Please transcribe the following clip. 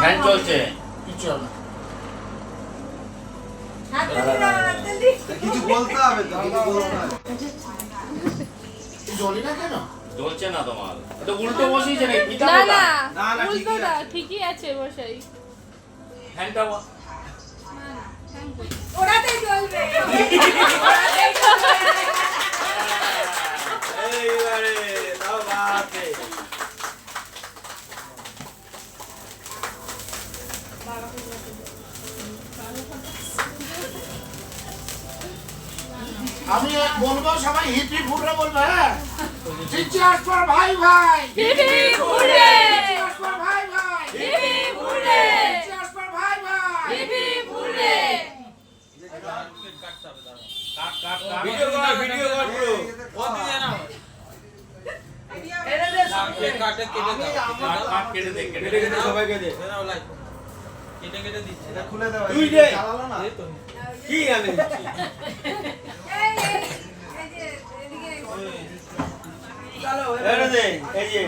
Fan চলছে কিছু হবে না। কিছু বলতে হবে তো, কিছু বলতে হবে। জ্বলি না কেন? জ্বলছে না তোমার এটা উল্টো বসিয়েছে নাকি পিতা না না না না, উল্টো ঠিকই না আছে। ঠিকই আছে বসাই। ফ্যানটা ওরাতেই জ্বলবে। এইবারে তাও বাতে আমি বলবো সবাই হিপ হিপ হুররা বলবে হ্যাঁ চিচিয়াস ফর ভাই ভাই হিপ হিপ হুররে চিচিয়াস ফর ভাই ভাই হিপ হিপ হুররে চিচিয়াস ফর ভাই ভাই হিপ হিপ হুররে। ভিডিও কর পুরো কাট কেটে দে সবাইকে দে। দিচ্ছে এটা খুলে দাও। তুই দে। চালালো না? কি আমি দিচ্ছি এই যে এদিকে এই যে